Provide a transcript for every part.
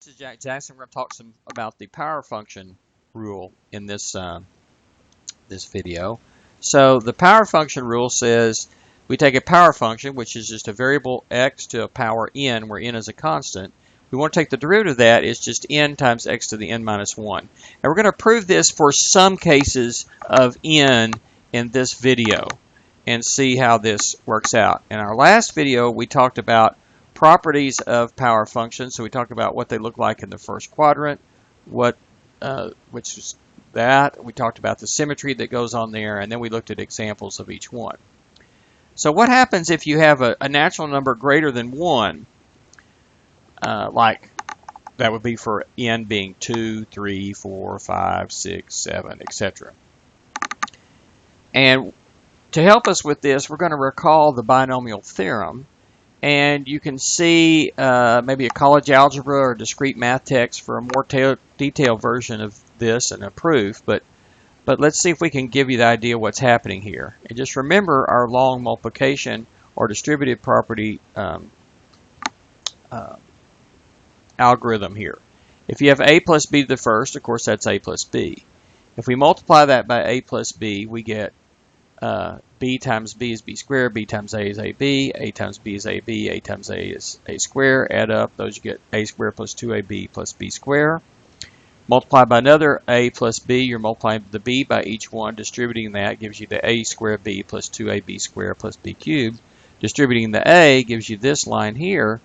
This is Jack Jackson. We're going to talk some about the power function rule in this video. So the power function rule says we take a power function, which is just a variable x to a power n, where n is a constant. We want to take the derivative of that. It's just n times x to the n minus 1. And we're going to prove this for some cases of n in this video and see how this works out. In our last video, we talked about properties of power functions. So we talked about what they look like in the first quadrant, which is that. We talked about the symmetry that goes on there, and then we looked at examples of each one. So what happens if you have a natural number greater than 1, like that would be for n being 2, 3, 4, 5, 6, 7, etc. And to help us with this, we're going to recall the binomial theorem. And you can see maybe a college algebra or discrete math text for a more detailed version of this and a proof. But let's see if we can give you the idea of what's happening here. And just remember our long multiplication or distributive property algorithm here. If you have a plus b to the first, of course that's a plus b. If we multiply that by a plus b, we get b times b is b squared, b times a is ab, a times b is ab, a times a is a squared. Add up those, you get a squared plus 2ab plus b squared. Multiply by another a plus b, you're multiplying the b by each one. Distributing that gives you the a squared b plus 2ab squared plus b cubed. Distributing the a gives you this line here.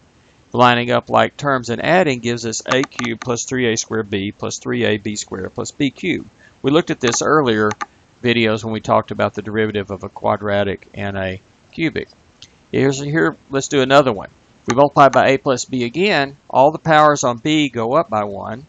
Lining up like terms and adding gives us a cubed plus 3a squared b plus 3ab squared plus b cubed. We looked at this earlier videos when we talked about the derivative of a quadratic and a cubic. Here, let's do another one. If we multiply by a plus b again, all the powers on b go up by 1.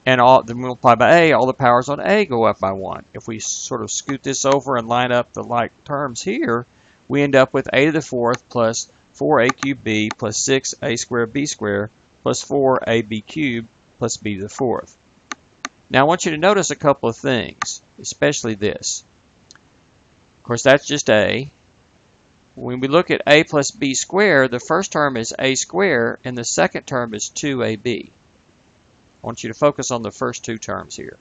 And then multiply by a, all the powers on a go up by 1. If we sort of scoot this over and line up the like terms here, we end up with a to the fourth plus 4a cubed b plus 6a squared b squared plus 4ab cubed plus b to the fourth. Now I want you to notice a couple of things, especially this. Of course, that's just a. When we look at a plus b squared, the first term is a squared and the second term is 2ab. I want you to focus on the first two terms here.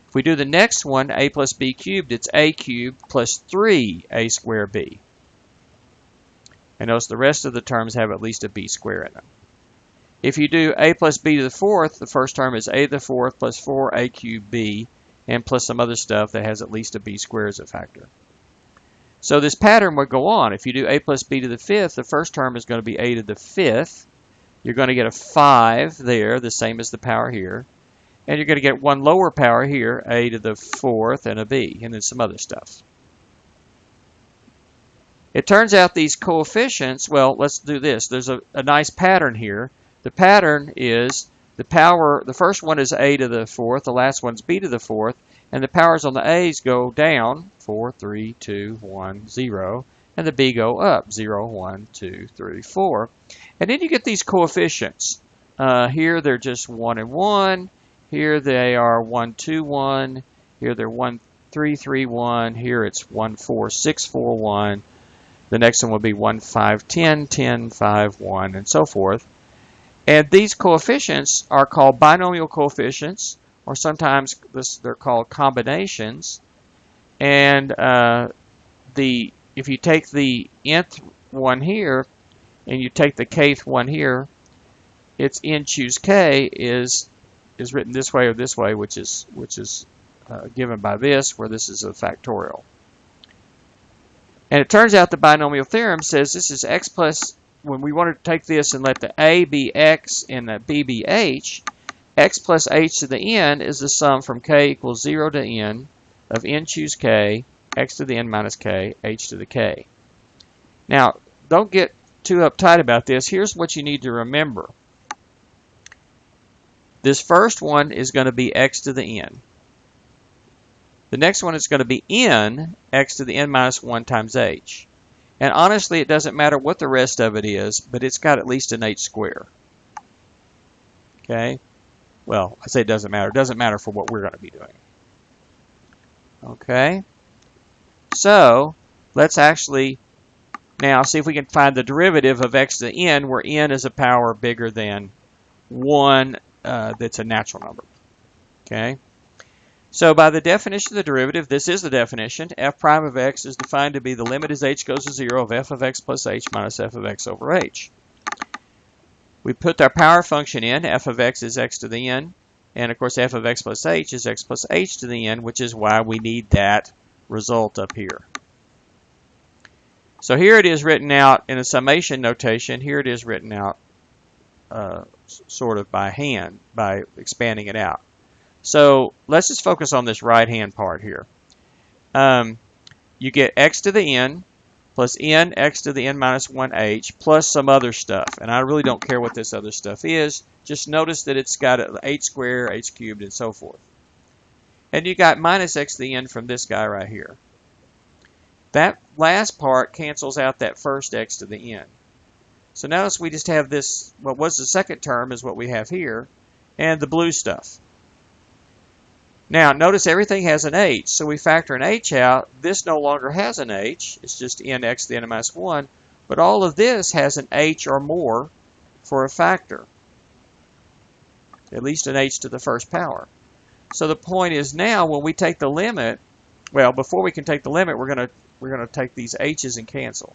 If we do the next one, a plus b cubed, it's a cubed plus 3a squared b. And notice the rest of the terms have at least a b squared in them. If you do a plus b to the fourth, the first term is a to the fourth plus 4a cubed b, and plus some other stuff that has at least a b squared as a factor. So this pattern would go on. If you do a plus b to the fifth, the first term is going to be a to the fifth. You're going to get a 5 there, the same as the power here. And you're going to get one lower power here, a to the fourth, and a b, and then some other stuff. It turns out these coefficients, well, let's do this. There's a nice pattern here. The pattern is the first one is a to the fourth, the last one's b to the fourth, and the powers on the a's go down, 4, 3, 2, 1, 0, and the b go up, 0, 1, 2, 3, 4. And then you get these coefficients. Here they're just 1 and 1. Here they are 1, 2, 1. Here they're 1, 3, 3, 1. Here it's 1, 4, 6, 4, 1. The next one will be 1, 5, 10, 10, 5, 1, and so forth. And these coefficients are called binomial coefficients, or sometimes they're called combinations. And if you take the nth one here, and you take the kth one here, its n choose k is written this way or this way, which is given by this, where this is a factorial. And it turns out the binomial theorem says this is x plus, when we want to take this and let the a be x and the b be h, x plus h to the n is the sum from k equals 0 to n of n choose k, x to the n minus k, h to the k. Now, don't get too uptight about this. Here's what you need to remember. This first one is going to be x to the n. The next one is going to be n, x to the n minus 1 times h. And honestly, it doesn't matter what the rest of it is, but it's got at least an h squared. Okay? Well, I say it doesn't matter. It doesn't matter for what we're going to be doing. Okay? So, let's actually now see if we can find the derivative of x to the n, where n is a power bigger than one that's a natural number. Okay. So by the definition of the derivative, this is the definition. F prime of x is defined to be the limit as h goes to 0 of f of x plus h minus f of x over h. We put our power function in. F of x is x to the n. And of course, f of x plus h is x plus h to the n, which is why we need that result up here. So here it is written out in a summation notation. Here it is written out sort of by hand, by expanding it out. So let's just focus on this right-hand part here. You get x to the n plus n x to the n minus 1h plus some other stuff. And I really don't care what this other stuff is. Just notice that it's got h squared, h cubed, and so forth. And you got minus x to the n from this guy right here. That last part cancels out that first x to the n. So notice we just have this, what was the second term is what we have here, and the blue stuff. Now, notice everything has an h, so we factor an h out. This no longer has an h. It's just n x to the n minus 1. But all of this has an h or more for a factor. At least an h to the first power. So the point is now when we take the limit, well, before we can take the limit, we're going to take these h's and cancel.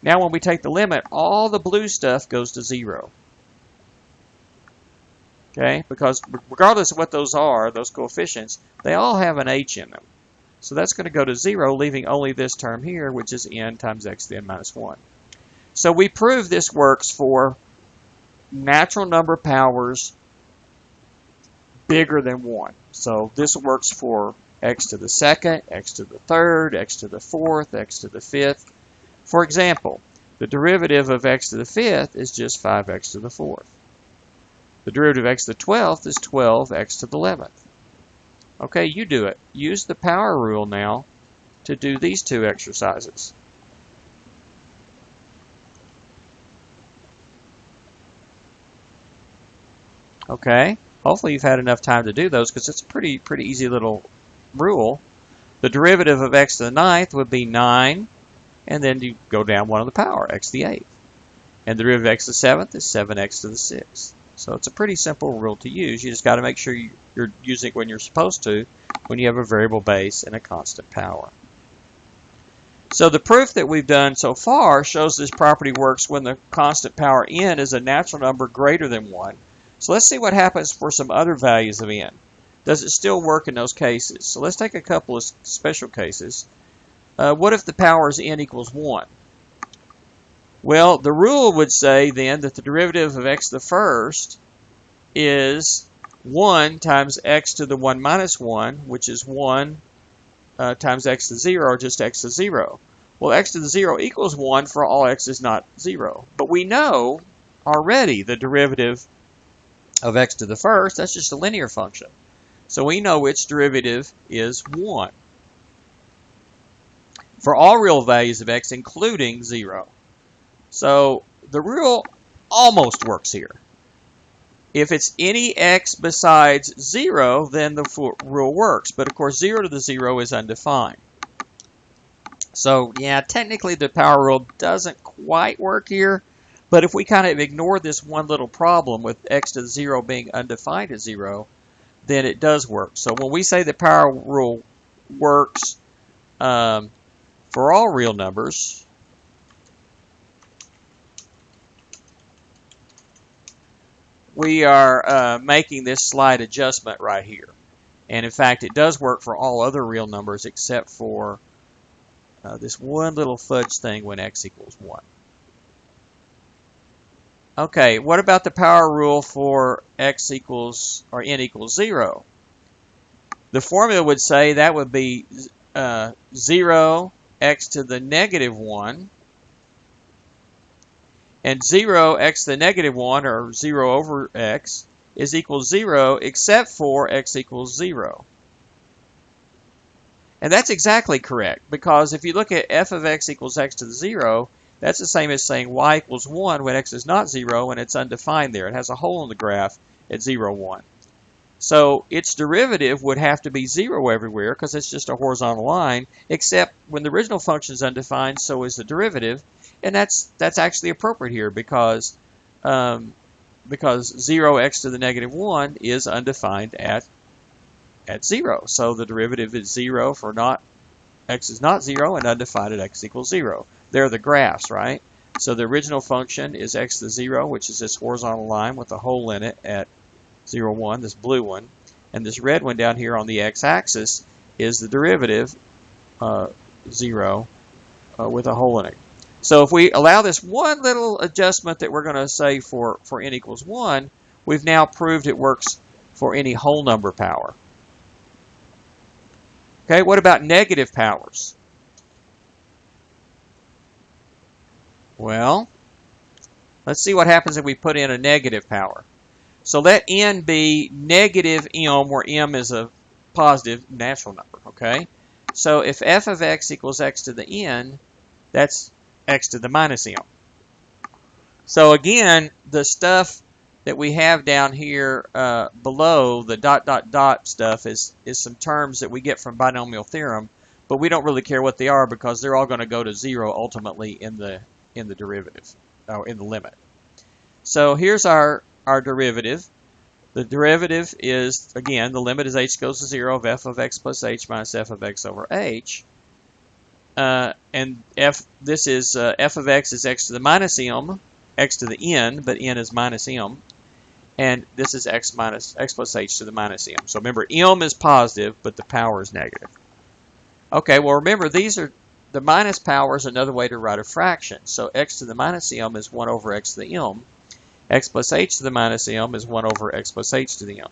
Now when we take the limit, all the blue stuff goes to 0. Okay, because regardless of what those are, those coefficients, they all have an h in them. So that's going to go to 0, leaving only this term here, which is n times x to the n minus 1. So we prove this works for natural number powers bigger than 1. So this works for x to the second, x to the third, x to the fourth, x to the fifth. For example, the derivative of x to the fifth is just 5x to the fourth. The derivative of x to the 12th is 12x to the 11th. Okay, you do it. Use the power rule now to do these two exercises. Okay, hopefully you've had enough time to do those because it's a pretty easy little rule. The derivative of x to the 9th would be 9, and then you go down 1 to the power, x to the 8th. And the derivative of x to the 7th is 7x to the 6th. So it's a pretty simple rule to use. You just got to make sure you're using it when you're supposed to, when you have a variable base and a constant power. So the proof that we've done so far shows this property works when the constant power n is a natural number greater than 1. So let's see what happens for some other values of n. Does it still work in those cases? So let's take a couple of special cases. What if the power is n equals 1? Well, the rule would say then that the derivative of x to the first is 1 times x to the 1 minus 1, which is 1 times x to 0, or just x to 0. Well, x to the 0 equals 1 for all x is not 0. But we know already the derivative of x to the first, that's just a linear function. So we know its derivative is 1 for all real values of x, including 0. So the rule almost works here. If it's any x besides 0, then the rule works. But of course, 0 to the 0 is undefined. So yeah, technically the power rule doesn't quite work here. But if we kind of ignore this one little problem with x to the 0 being undefined at 0, then it does work. So when we say the power rule works for all real numbers, we are making this slight adjustment right here. And in fact, it does work for all other real numbers except for this one little fudge thing when x equals 1. Okay, what about the power rule for x equals, or n equals 0? The formula would say that would be 0 x to the negative 1, and 0 x to the negative 1, or 0 over x, is equal to 0 except for x equals 0. And that's exactly correct, because if you look at f of x equals x to the 0, that's the same as saying y equals 1 when x is not 0 and it's undefined there. It has a hole in the graph at 0, 1. So its derivative would have to be 0 everywhere because it's just a horizontal line, except when the original function is undefined, so is the derivative. And that's actually appropriate here because the because 0x to the negative 1 is undefined at 0. So the derivative is 0 for not x is not 0 and undefined at x equals 0. They're the graphs, right? So the original function is x to the 0, which is this horizontal line with a hole in it at 0, 1, this blue one. And this red one down here on the x-axis is the derivative, 0, with a hole in it. So if we allow this one little adjustment that we're going to say for n equals 1, we've now proved it works for any whole number power. Okay, what about negative powers? Well, let's see what happens if we put in a negative power. So let n be negative m, where m is a positive natural number, okay? So if f of x equals x to the n, that's x to the minus m. So again, the stuff that we have down here below, the dot, dot, dot stuff, is some terms that we get from binomial theorem, but we don't really care what they are because they're all going to go to 0 ultimately in the derivative, or in the limit. So here's our derivative. The derivative is, again, the limit as h goes to 0 of f of x plus h minus f of x over h. And this is f of x is x to the minus m, x to the n, but n is minus m. And this is x plus h to the minus m. So remember, m is positive, but the power is negative. Okay, well remember, these are the minus power is another way to write a fraction. So x to the minus m is 1 over x to the m. X plus h to the minus m is 1 over x plus h to the m.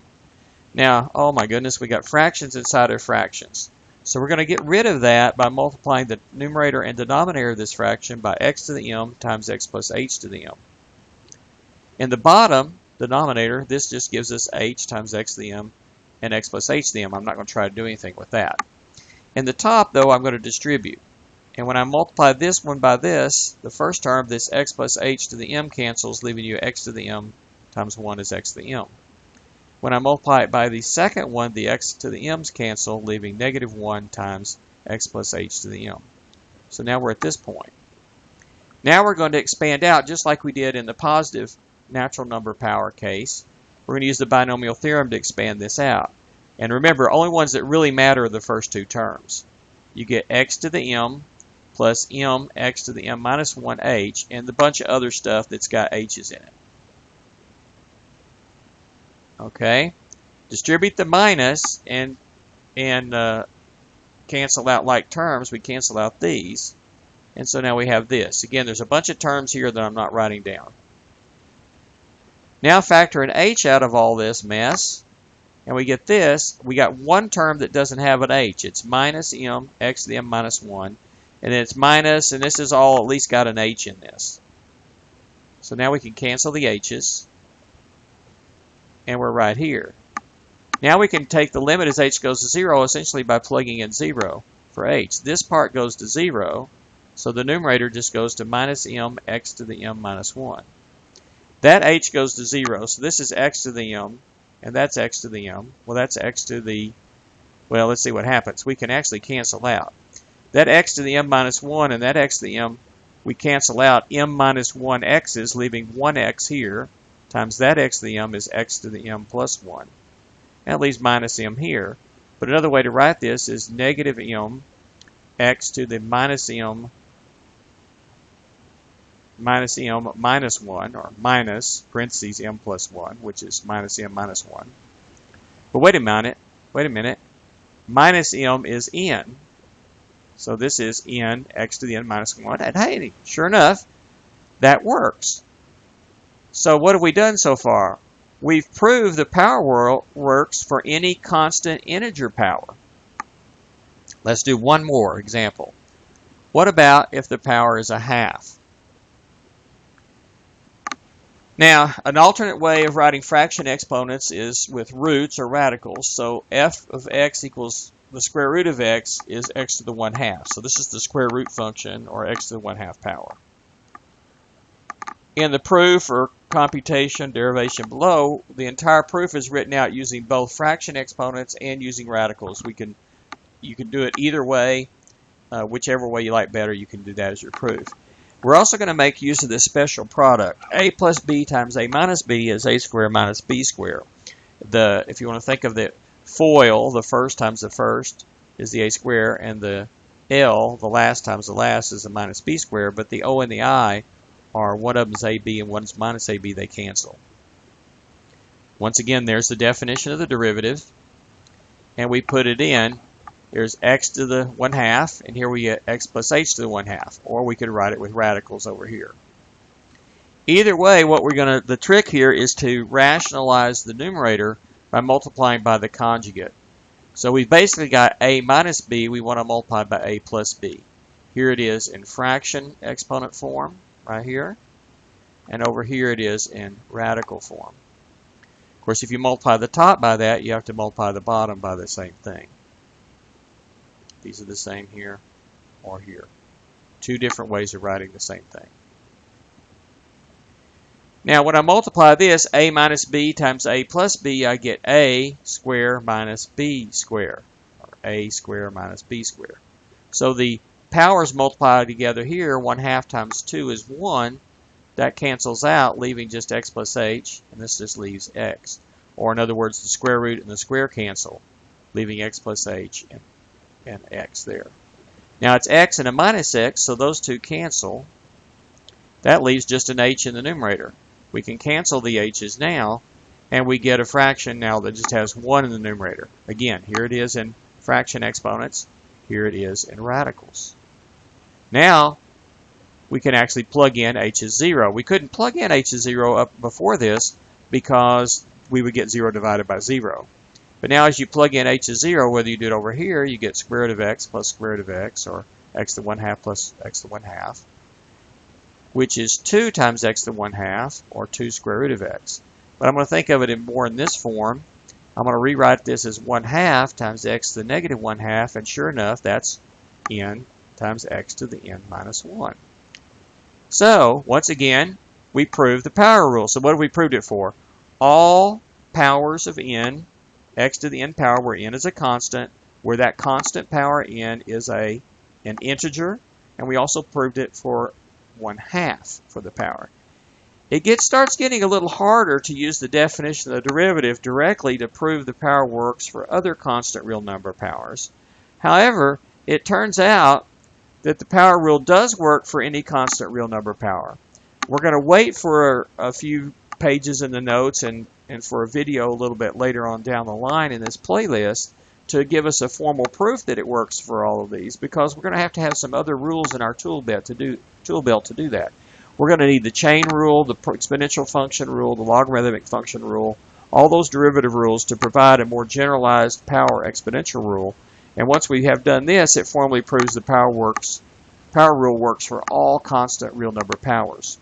Now, oh my goodness, we got fractions inside of fractions. So we're going to get rid of that by multiplying the numerator and denominator of this fraction by x to the m times x plus h to the m. In the bottom denominator, this just gives us h times x to the m and x plus h to the m. I'm not going to try to do anything with that. In the top, though, I'm going to distribute. And when I multiply this one by this, the first term, this x plus h to the m cancels, leaving you x to the m times 1 is x to the m. When I multiply it by the second one, the x to the m's cancel, leaving negative 1 times x plus h to the m. So now we're at this point. Now we're going to expand out just like we did in the positive natural number power case. We're going to use the binomial theorem to expand this out. And remember, only ones that really matter are the first two terms. You get x to the m plus m x to the m minus 1h, and the bunch of other stuff that's got h's in it. Okay, distribute the minus and cancel out like terms. We cancel out these, and so now we have this. Again, there's a bunch of terms here that I'm not writing down. Now factor an h out of all this mess, and we get this. We got one term that doesn't have an h. It's minus m x to the m minus 1. And then it's minus, and this is all at least got an h in this. So now we can cancel the h's. And we're right here. Now we can take the limit as h goes to 0 essentially by plugging in 0 for h. This part goes to 0, so the numerator just goes to minus m x to the m minus 1. That h goes to 0, so this is x to the m, and that's x to the m. Well, that's x to the, well, let's see what happens. We can actually cancel out. That x to the m minus 1 and that x to the m, we cancel out m minus 1 x's, leaving 1x here, times that x to the m is x to the m plus 1. That leaves minus m here. But another way to write this is negative m x to the minus m minus 1, or minus parentheses m plus 1, which is minus m minus 1. But wait a minute. Minus m is n. So this is n x to the n minus 1. And hey, sure enough, that works. So what have we done so far? We've proved the power works for any constant integer power. Let's do one more example. What about if the power is a half? Now, an alternate way of writing fraction exponents is with roots or radicals. So f of x equals the square root of x is x to the 1/2. So this is the square root function, or x to the 1/2 power. In the proof or computation derivation below, the entire proof is written out using both fraction exponents and using radicals. You can do it either way, whichever way you like better. You can do that as your proof. We're also going to make use of this special product. A plus b times a minus b is a squared minus b squared. If you want to think of the FOIL, the first times the first is the a squared, and the L, the last times the last, is a minus b squared, but the O and the I are, one of them is AB and one's minus AB, they cancel. Once again, there's the definition of the derivative, and we put it in. There's x to the 1/2, and here we get x plus h to the 1/2, or we could write it with radicals over here. Either way, the trick here is to rationalize the numerator by multiplying by the conjugate. So we've basically got a minus b, we want to multiply by a plus b. Here it is in fraction exponent form, right here, and over here it is in radical form. Of course, if you multiply the top by that, you have to multiply the bottom by the same thing. These are the same here or here. Two different ways of writing the same thing. Now, when I multiply this, a minus b times a plus b, I get a squared minus b squared, or a squared minus b squared. So the powers multiplied together here, 1/2 times 2 is 1. That cancels out, leaving just x plus h, and this just leaves x. Or in other words, the square root and the square cancel, leaving x plus h and x there. Now it's x and a minus x, so those two cancel. That leaves just an h in the numerator. We can cancel the h's now, and we get a fraction now that just has 1 in the numerator. Again, here it is in fraction exponents. Here it is in radicals. Now, we can actually plug in h is 0. We couldn't plug in h is 0 up before this because we would get 0 divided by 0. But now as you plug in h is 0, whether you do it over here, you get square root of x plus square root of x, or x to the 1/2 plus x to the 1/2, which is 2 times x to the 1/2, or 2 square root of x. But I'm going to think of it more in this form. I'm going to rewrite this as 1/2 times x to the negative 1/2, and sure enough, that's n times x to the n minus 1. So, once again, we proved the power rule. So what have we proved it for? All powers of n, x to the n power, where n is a constant, where that constant power n is an integer, and we also proved it for 1/2 for the power. It starts getting a little harder to use the definition of the derivative directly to prove the power works for other constant real number powers. However, it turns out that the power rule does work for any constant real number power. We're going to wait for a few pages in the notes and for a video a little bit later on down the line in this playlist to give us a formal proof that it works for all of these, because we're going to have some other rules in our tool belt to do that. We're going to need the chain rule, the exponential function rule, the logarithmic function rule, all those derivative rules to provide a more generalized power exponential rule. And once we have done this, it formally proves the power rule works for all constant real number powers.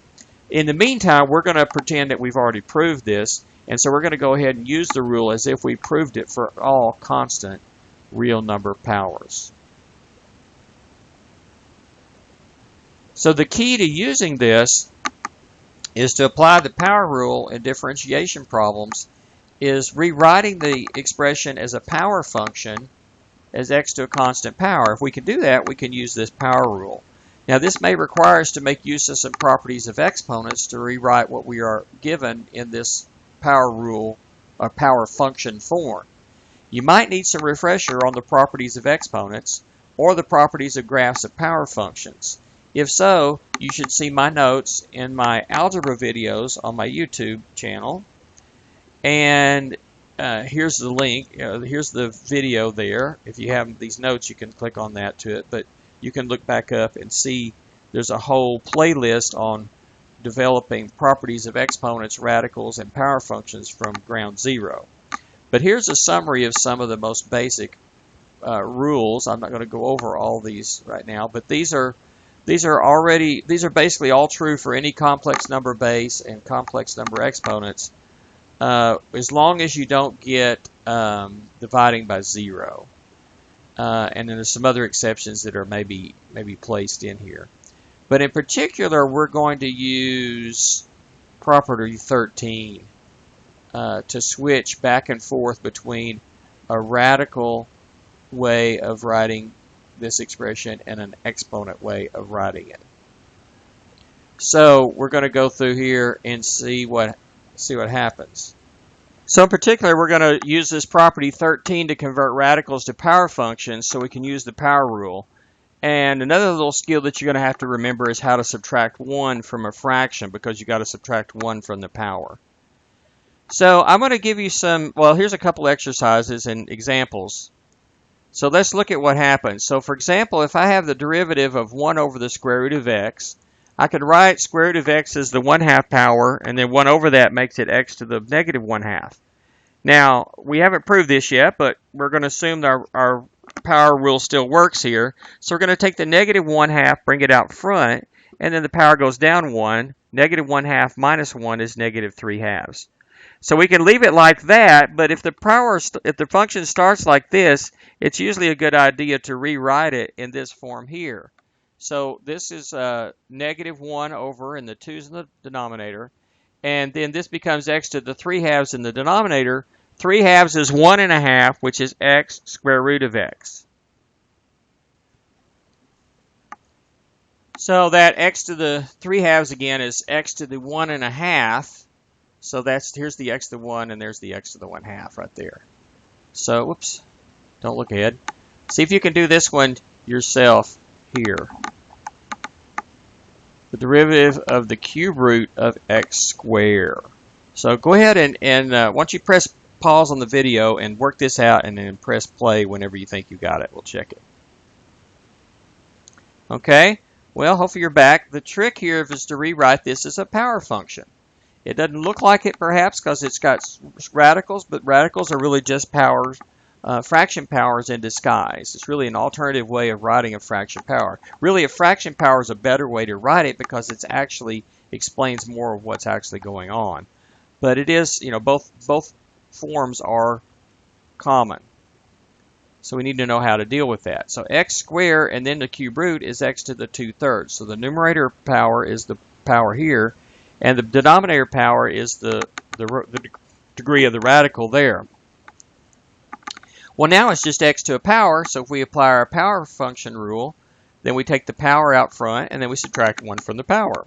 In the meantime, we're going to pretend that we've already proved this, and so we're going to go ahead and use the rule as if we proved it for all constant real number powers. So the key to using this is to apply the power rule in differentiation problems is rewriting the expression as a power function as x to a constant power. If we can do that, we can use this power rule. Now this may require us to make use of some properties of exponents to rewrite what we are given in this power rule or power function form. You might need some refresher on the properties of exponents or the properties of graphs of power functions. If so, you should see my notes in my algebra videos on my YouTube channel. And here's the link. Here's the video there. If you have these notes, you can click on that to it. But you can look back up and see there's a whole playlist on developing properties of exponents, radicals, and power functions from ground zero. But here's a summary of some of the most basic rules. I'm not going to go over all these right now, but these are basically all true for any complex number base and complex number exponents, as long as you don't get dividing by 0. And then there's some other exceptions that are maybe placed in here. But in particular, we're going to use property 13 to switch back and forth between a radical way of writing this expression and an exponent way of writing it. So we're going to go through here and see what happens. So in particular, we're going to use this property 13 to convert radicals to power functions so we can use the power rule. And another little skill that you're going to have to remember is how to subtract 1 from a fraction, because you got to subtract 1 from the power. So I'm going to give you here's a couple exercises and examples. So let's look at what happens. So for example, if I have the derivative of 1 over the square root of x, I could write square root of x as the 1/2 power, and then 1 over that makes it x to the negative 1/2. Now, we haven't proved this yet, but we're going to assume that our power rule still works here. So we're going to take the negative 1/2, bring it out front, and then the power goes down 1. Negative 1/2 minus 1 is negative 3/2. So we can leave it like that, but if the function starts like this, it's usually a good idea to rewrite it in this form here. So this is negative 1 over, and the 2's in the denominator. And then this becomes x to the 3/2 in the denominator. 3/2 is 1/2, which is x square root of x. So that x to the 3/2 again is x to the 1/2. So here's the x to the 1, and there's the x to the 1/2 right there. So, whoops, don't look ahead. See if you can do this one yourself here. The derivative of the cube root of x squared. So go ahead and once you press pause on the video and work this out, and then press play whenever you think you got it. We'll check it. Okay, well, hopefully you're back. The trick here is to rewrite this as a power function. It doesn't look like it perhaps because it's got radicals, but radicals are really just powers. Fraction powers in disguise. It's really an alternative way of writing a fraction power. Really, a fraction power is a better way to write it because it actually explains more of what's actually going on. But it is, both forms are common. So we need to know how to deal with that. So x squared and then the cube root is x to the 2/3. So the numerator power is the power here, and the denominator power is the degree of the radical there. Well, now it's just x to a power, so if we apply our power function rule, then we take the power out front, and then we subtract 1 from the power.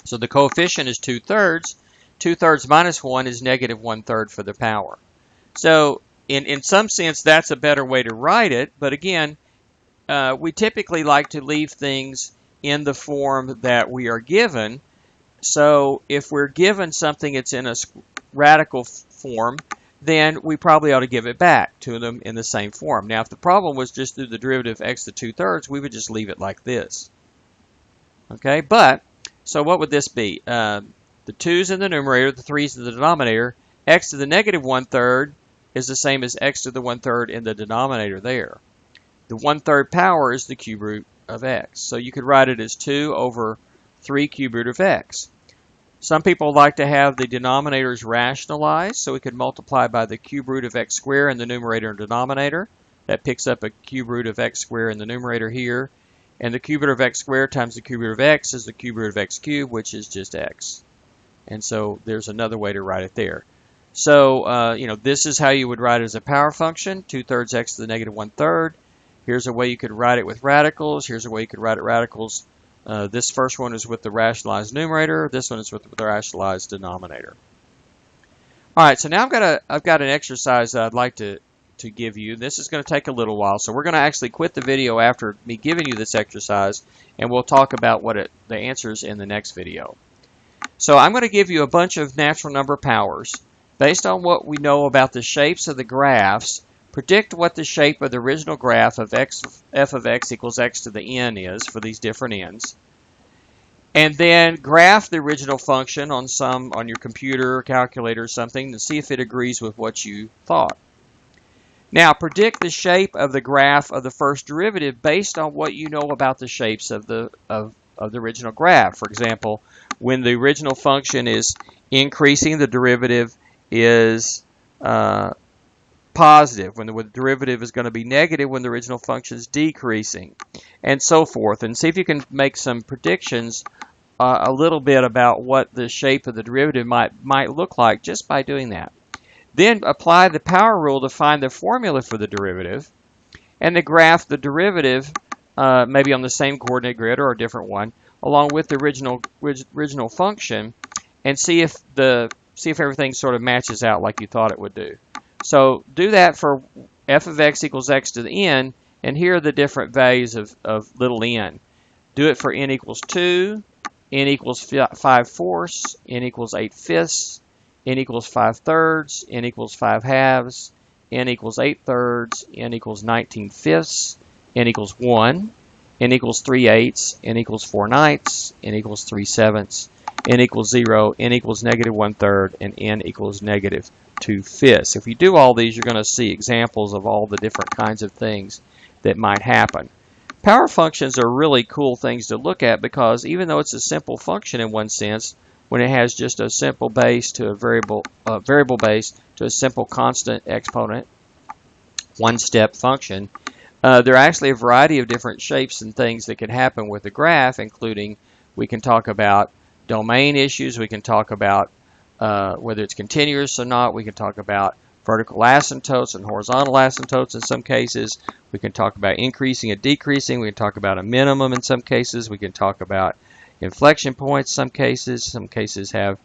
So the coefficient is 2/3. 2/3 minus 1 is negative 1/3 for the power. So in some sense, that's a better way to write it, but again, we typically like to leave things in the form that we are given. So if we're given something that's in a radical form, then we probably ought to give it back to them in the same form. Now, if the problem was just through the derivative of x to 2/3, we would just leave it like this. Okay, so what would this be? The 2's in the numerator, the 3's in the denominator. X to the negative 1/3 is the same as x to the 1/3 in the denominator there. The 1/3 power is the cube root of x. So you could write it as 2 over 3 cube root of x. Some people like to have the denominators rationalized, so we could multiply by the cube root of x squared in the numerator and denominator. That picks up a cube root of x squared in the numerator here. And the cube root of x squared times the cube root of x is the cube root of x cubed, which is just x. And so there's another way to write it there. So, this is how you would write it as a power function, 2/3 x to the negative 1/3. Here's a way you could write it with radicals. Here's a way you could write it radicals. This first one is with the rationalized numerator. This one is with the rationalized denominator. All right, so now I've got an exercise that I'd like to give you. This is going to take a little while, so we're going to actually quit the video after me giving you this exercise, and we'll talk about the answers in the next video. So I'm going to give you a bunch of natural number powers. Based on what we know about the shapes of the graphs, predict what the shape of the original graph of f of x equals x to the n is for these different n's. And then graph the original function on your computer or calculator or something to see if it agrees with what you thought. Now predict the shape of the graph of the first derivative based on what you know about the shapes of the original graph. For example, when the original function is increasing, the derivative is positive, when the derivative is going to be negative when the original function is decreasing, and so forth. And see if you can make some predictions a little bit about what the shape of the derivative might look like just by doing that. Then apply the power rule to find the formula for the derivative, and to graph the derivative maybe on the same coordinate grid or a different one along with the original function and see if everything sort of matches out like you thought it would do. So do that for f of x equals x to the n, and here are the different values of little n. Do it for n equals 2, n equals 5/4, n equals 8/5, n equals 5/3, n equals 5/2, n equals 8/3, n equals 19/5, n equals 1, n equals 3/8, n equals 4/9, n equals 3/7, n equals 0, n equals -1/3, and n equals -2/5. If you do all these, you're going to see examples of all the different kinds of things that might happen. Power functions are really cool things to look at because even though it's a simple function in one sense, when it has just a simple base to a variable base to a simple constant exponent, one-step function, there are actually a variety of different shapes and things that can happen with the graph, including we can talk about domain issues, we can talk about whether it's continuous or not, we can talk about vertical asymptotes and horizontal asymptotes in some cases, we can talk about increasing and decreasing, we can talk about a minimum in some cases, we can talk about inflection points in some cases have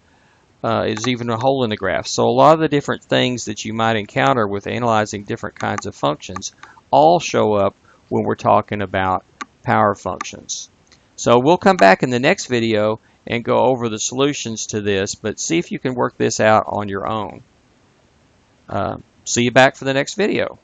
is even a hole in the graph. So a lot of the different things that you might encounter with analyzing different kinds of functions all show up when we're talking about power functions. So we'll come back in the next video and go over the solutions to this, but see if you can work this out on your own. See you back for the next video.